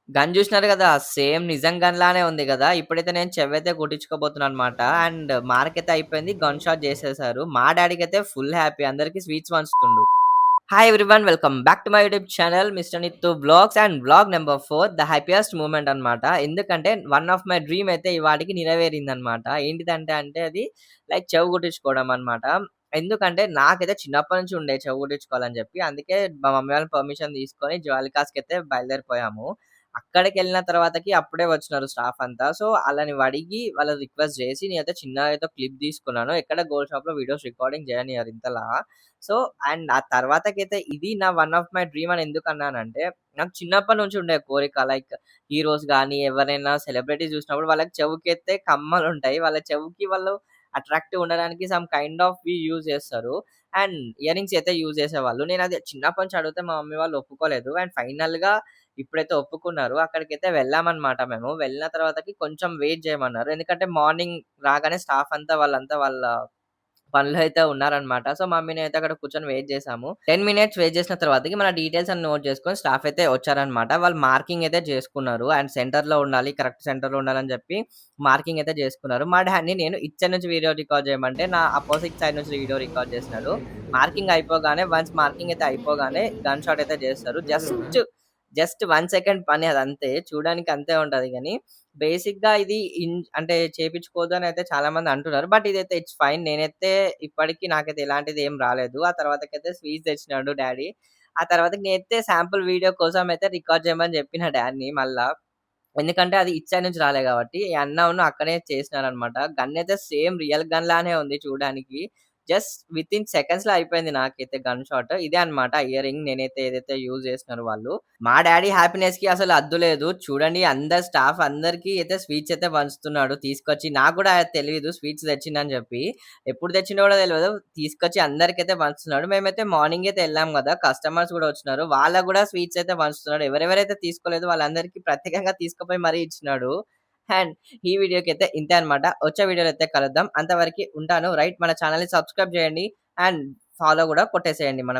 Gun జూసినారు గదా! Same నిజం గన్‌లానే ఉంది గదా! ఇప్పుడైతే నేను చెవైతే కుట్టించుకోబోతున్నాననమాట. అండ్ మార్కయితే అయిపోయింది. గన్ షాట్ జేసేసారు. మా డ్యాడీకయితే ఫుల్ హ్యాపీ. అందరికి స్వీట్స్ పంచుతుండు. Hi everyone. Welcome back to my YouTube channel mister Nittu vlogs and vlog number 4 the happiest moment అన్నమాట. ఎందుకంటే వన్ ఆఫ్ మై డ్రీమ్ అయితే ఇవాటికి నెరవేరిందన్నమాట. ఏంటిదంటే అది లైక్ చెవు కుట్టించుకోవడం అన్నమాట. ఎందుకంటే నాకైతే చిన్నప్పటి నుంచి ఉండే చెవు కుట్టించుకోవాలని చెప్పి. అందుకే మా మమ్మీ వాళ్ళ పర్మిషన్ తీసుకొని జ్వాలికాస్‌కైతే బయలుదేరిపోయాము. అక్కడికెళ్ళిన తర్వాతకి అప్పుడే వచ్చినారు స్టాఫ్ అంతా. సో, ఆళ్ళని అడిగి వాళ్ళని రిక్వెస్ట్ చేసి నేనైతే చిన్నగా అయితే క్లిప్ తీసుకున్నాను. ఎక్కడ గోల్డ్ షాప్‌లో వీడియోస్ రికార్డింగ్ చేయనియ్యరు ఇంతలా. సో, అండ్ ఆ తర్వాతకైతే ఇది నా వన్ ఆఫ్ మై డ్రీమ్ అని ఎందుకన్నానంటే, నాకు చిన్నప్పటి నుంచి ఉండే కోరిక లైక్ హీరోస్ గాని, ఎవరైనా సెలబ్రిటీస్ చూసినప్పుడు వాళ్ళకి చెవుకైతే కమ్మలుంటాయి. వాళ్ళ చెవుకి వాళ్ళు అట్రాక్టివ్ ఉండడానికి సమ్ కైండ్ ఆఫ్‌వి యూజ్ చేస్తారు. అండ్ ఇయరింగ్స్ అయితే యూజ్ చేసేవాళ్ళు. నేనది చిన్నప్పటి నుంచి అడిగితే మా మమ్మీ వాళ్ళు ఒప్పుకోలేదు. అండ్ ఫైనల్‌గా ఇప్పుడైతే ఒప్పుకున్నారు. అక్కడికైతే వెళ్ళామన్నమాట మేము. వెళ్ళిన తర్వాతకి కొంచెం వెయిట్ చేయమన్నారు. ఎందుకంటే మార్నింగ్ రాగానే స్టాఫ్ అంతా వాళ్ళంతా వాళ్ళ పనిలో అయితే ఉన్నారనమాట. సో, మమ్మీనైతే అక్కడ కూర్చొని వెయిట్ చేసాము. 10 మినిట్స్ వెయిట్ చేసిన తర్వాతకి మన డీటెయిల్స్ అన్ని నోట్ చేసుకొని స్టాఫ్ అయితే వచ్చారనమాట. వాళ్ళు మార్కింగ్ అయితే చేసుకున్నారు. అండ్ సెంటర్‌లో ఉండాలి. కరెక్ట్ సెంటర్‌లో ఉండాలని చెప్పి మార్కింగ్ అయితే చేసుకున్నారు. మా డ్యాడీని నేను ఇటు సైడ్ నుంచి వీడియో రికార్డ్ చేయమంటే నా అపోజిట్ సైడ్ నుంచి వీడియో రికార్డ్ చేసినాడు. మార్కింగ్ అయిపోగానే వన్స్ మార్కింగ్ అయితే అయిపోగానే గన్ షాట్ అయితే చేస్తారు. జస్ట్ 1 సెకండ్ పని అదంతే. చూడడానికి అంతే ఉంటది గానీ బేసిక్‌గా ఇది అంటే చేపించుకోవద్దు అని అయితే చాలా మంది అంటున్నారు. బట్ ఇదైతే ఇట్స్ ఫైన్. నేనైతే ఇప్పటికి నాకైతే ఎలాంటిది ఏం రాలేదు. ఆ తర్వాతకైతే స్వీట్స్ తెచ్చినాడు డ్యాడీ. ఆ తర్వాతకి నేనైతే శాంపుల్ వీడియో కోసం అయితే రికార్డ్ చేయమని చెప్పిన డ్యాడీని మళ్ళా. ఎందుకంటే అది ఇటు సైడ్ నుంచి రాలే కాబట్టి అక్కడే చేసినారనమాట. గన్ అయితే సేమ్ రియల్ గన్ లానే ఉంది చూడడానికి. జస్ట్ వితిన్ సెకండ్స్‌లో అయిపోయింది నాకైతే గన్ షాట్. ఇదే అన్నమాట ఇయరింగ్ నేనైతే ఏదైతే యూజ్ చేసినారో వాళ్ళు. మా డ్యాడీ హ్యాపీనెస్‌కి అసలు హద్దు లేదు. చూడండి అందరు స్టాఫ్ అందరికి అయితే స్వీట్స్ అయితే పంచుతున్నాడు తీసుకొచ్చి. నాకు కూడా తెలీదు స్వీట్స్ తెచ్చిండని చెప్పి. ఎప్పుడు తెచ్చిండో కూడా తెలవదు. తీసుకొచ్చి అందరికైతే పంచుతున్నాడు. మేమైతే మార్నింగ్ అయితే ఎళ్ళాం గదా! కస్టమర్స్ కూడా వచ్చినారు. వాళ్ళకి కూడా స్వీట్స్ అయితే పంచుతున్నాడు. ఎవరెవరైతే తీసుకోలేదో వాళ్ళందరికీ ప్రత్యేకంగా తీసుకుపోయి మరీ ఇచ్చినాడు. అండ్ ఈ వీడియోకైతే ఇంతే అన్నమాట. వచ్చే వీడియోలో అయితే కలుద్దాం. అంతవరకి ఉంటాను. రైట్ మన ఛానెల్‌ని సబ్స్క్రైబ్ చేయండి. అండ్ ఫాలో కూడా కొట్టేసేయండి మన